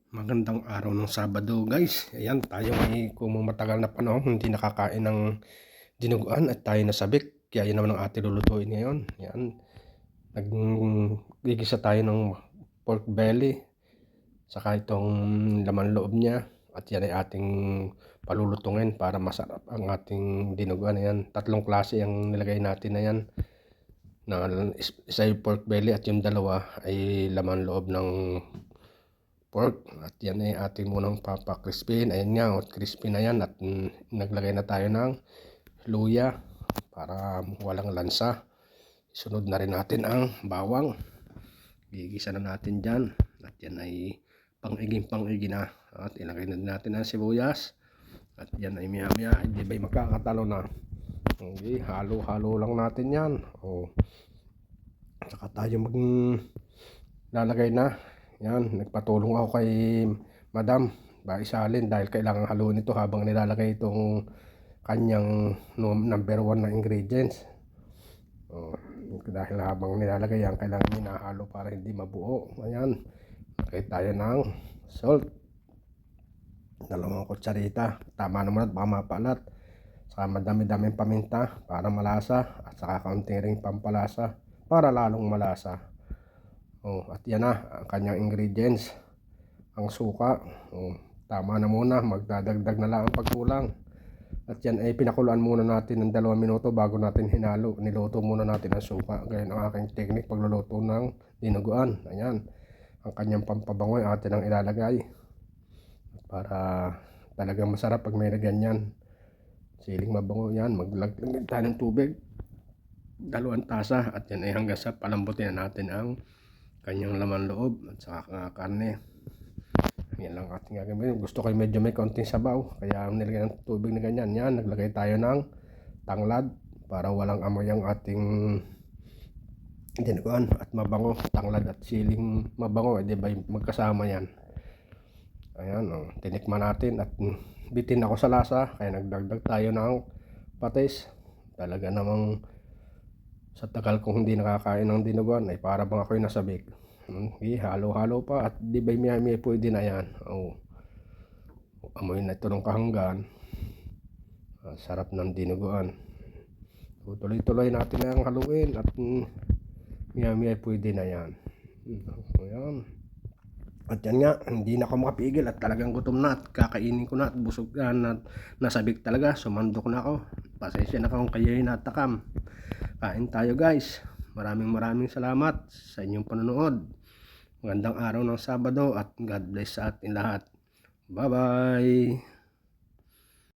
Magandang araw ng Sabado guys. Ayan, tayo ay kung matagal na panahon hindi nakakain ng dinuguan at tayo nasabik. Kaya yun naman ang ating lulutuin ngayon. Ayan, naggigisa tayo ng pork belly. Saka itong laman loob niya. At yan ay ating palulutungin para masarap ang ating dinuguan. Ayan, tatlong klase ang nilagay natin na yan. Isa yung pork belly at yung dalawa ay laman loob ng pork. At yan ay ating munang papakrispin. Ayan nga, crispy na yan. At naglagay na tayo ng luya para walang lansa. Sunod na rin natin ang bawang. Gigisa na natin dyan. At yan ay pang-iging na. At ilagay na natin ang sibuyas. At yan ay maya hindi ba magkakatalo na. Okay, halo-halo lang natin yan. Saka tayo lalagay na. Yan, nagpatulong ako kay Madam Baisalin dahil kailangan haluin ito habang nilalagay itong kanyang number 1 na ingredients. Dahil habang nilalagay yan, kailangan minahalo para hindi mabuo. Ayan, lagay tayo ng salt. 2 kutsarita. Tama naman at baka mapalat. Saka madami-daming paminta para malasa. At saka kaunting ring pampalasa para lalong malasa. At yan na ang kanyang ingredients. Ang suka, tama na muna, magdadagdag na lang ang pagkulang. At yan ay pinakuluan muna natin ng 2 minuto bago natin hinalo. Niluto muna natin ang suka. Ganyan ang aking technique pagluluto ng dinuguan. Ayan, ang kanyang pampabango ay atin ang ilalagay para talagang masarap pag may ganyan. Siling mabango yan. Maglaglag tayo ng tubig, 2 tasa. At yan ay hanggang sa palambutin natin ang kanyang laman loob at saka karne. Yan lang ating gagawin. Gusto ko medyo may konting sabaw, kaya nilagay ng tubig na ganyan. Yan, naglagay tayo ng tanglad para walang amoy ang ating dinuguan at mabango. Tanglad at siling mabango, di ba magkasama yan. Ayan, tinikman natin at bitin ako sa lasa, kaya nagdagdag tayo ng patis. Talaga namang sa tagal kong hindi nakakain ng dinuguan ay para bang ako'y nasabik. Halo-halo pa at di ba may pwede na yan. Amoy na ito ng kahanggan. Sarap ng dinuguan. Tuloy-tuloy natin na ang haluin at may pwede na yan. Ayan. At yan nga, hindi na ako makapigil at talagang gutom na at kakainin ko na at busog na, nasabik talaga. Sumandok na ako. Pasensya na kung kayo'y natakam. Kain tayo guys. Maraming salamat sa inyong panonood. Magandang araw ng Sabado at God bless sa ating lahat. Bye bye.